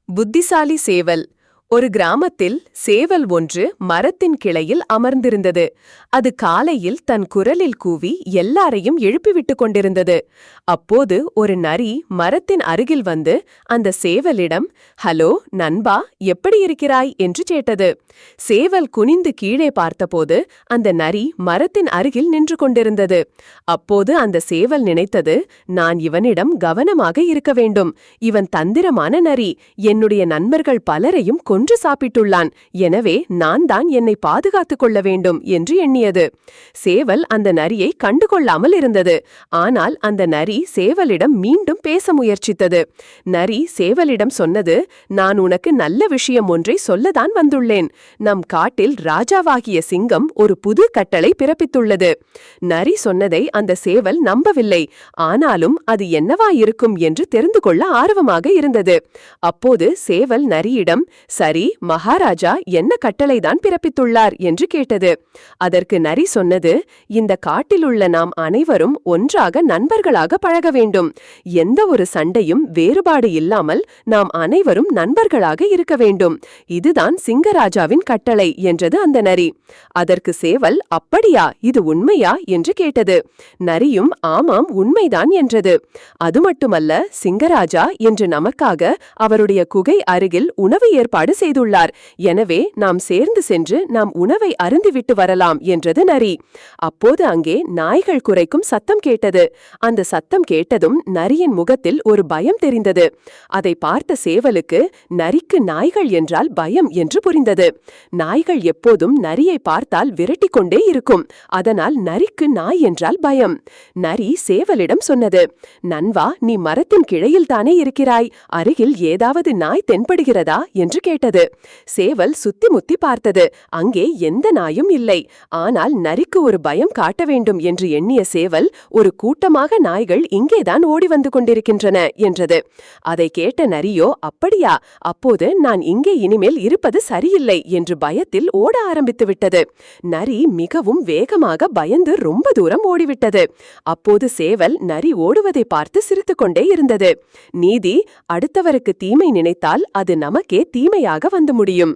புத்திசாலி சேவல். ஒரு கிராமத்தில் சேவல் ஒன்று மரத்தின் கிளையில் அமர்ந்திருந்தது. அது காலையில் தன் குரலில் கூவி எல்லாரையும் எழுப்பிவிட்டுக் கொண்டிருந்தது. அப்போது ஒரு நரி மரத்தின் அருகில் வந்து அந்த சேவலிடம், "ஹலோ நண்பா, எப்படி இருக்கிறாய்?" என்று கேட்டது. சேவல் குனிந்து கீழே பார்த்தபோது அந்த நரி மரத்தின் அருகில் நின்று கொண்டிருந்தது. அப்போது அந்த சேவல் நினைத்தது, நான் இவனிடம் கவனமாக இருக்க வேண்டும். இவன் தந்திரமான நரி, என்னுடைய நண்பர்கள் பலரையும் கொன்று சாப்பிட்டுள்ளான். எனவே நான் தான் என்னை பாதுகாத்துக் கொள்ள வேண்டும் என்று எண்ணியது. சேவல் அந்த நரியை கண்டுகொள்ளாமல் இருந்தது. ஆனால் அந்த நரி சேவலிடம் மீண்டும் பேச முயற்சித்தது. நரி சேவலிடம் சொன்னது, நான் உனக்கு நல்ல விஷயம் ஒன்றை சொல்லதான் வந்துள்ளேன். நம் காட்டில் ராஜாவாகிய சிங்கம் ஒரு புது கட்டளை பிறப்பித்துள்ளது. நரி சொன்னதை அந்த சேவல் நம்பவில்லை. ஆனாலும் அது என்னவாயிருக்கும் என்று தெரிந்து கொள்ள ஆர்வமாக இருந்தது. அப்போது சேவல் நரியிடம், சரி, மகாராஜா என்ன கட்டளைதான் பிறப்பித்துள்ளார் என்று கேட்டது. அதற்கு நரி சொன்னது, இந்த காட்டிலுள்ள நாம் அனைவரும் ஒன்றாக நண்பர்களாக பழக வேண்டும். எந்த ஒரு சண்டையும் வேறுபாடு இல்லாமல் நாம் அனைவரும் நண்பர்களாக இருக்க வேண்டும். இதுதான் சிங்கராஜாவின் கட்டளை என்றது அந்த நரி. அதற்கு சேவல், அப்படியா, இது உண்மையா என்று கேட்டது. நரியும் ஆமாம், உண்மைதான் என்றது. அது மட்டுமல்ல, சிங்கராஜா என்று நமக்காக அவருடைய குகை அருகில் உணவு ஏற்பாடு செய்துள்ளார். எனவே நாம் சேர்ந்து சென்று நாம் உணவை அருந்திவிட்டு வரலாம் என்றது நரி. அப்போது அங்கே நாய்கள் குரைக்கும் சத்தம் கேட்டது. அந்த சத்தம் கேட்டதும் நரியின் முகத்தில் ஒரு பயம் தெரிந்தது. அதை பார்த்த சேவலுக்கு நரிக்கு நாய்கள் என்றால் பயம் என்று புரிந்தது. நாய்கள் எப்போதும் நரியை பார்த்தால் விரட்டி கொண்டே இருக்கும். அதனால் நரிக்கு நாய் என்றால் பயம். நரி சேவலிடம் சொன்னது, நண்பா, நீ மரத்தின் கிளையில் தானே இருக்கிறாய். அருகில் ஏதாவது நாய் தென்படுகிறதா என்று கேட்டது. சேவல் சுத்தி முத்தி பார்த்தது. அங்கே எந்த நாயும் இல்லை. ஆனால் நரிக்கு ஒரு பயம் காட்ட வேண்டும் என்று எண்ணிய சேவல், ஒரு கூட்டமாக நாய்கள் இங்கேதான் ஓடி வந்து கொண்டிருக்கின்றன என்றது. அதை கேட்ட நரியோ, அப்படியா, அப்போது நான் இங்கே இனிமேல் இருப்பது சரியில்லை என்று பயத்தில் ஓட ஆரம்பித்து விட்டது. நரி மிகவும் வேகமாக பயந்து ரொம்ப தூரம் ஓடிவிட்டது. அப்போது சேவல் நரி ஓடுவதை பார்த்து சிரித்துக்கொண்டே இருந்தது. நீதி, அடுத்தவருக்கு தீமை நினைத்தால் அது நமக்கே தீமையாக வந்து முடியும்.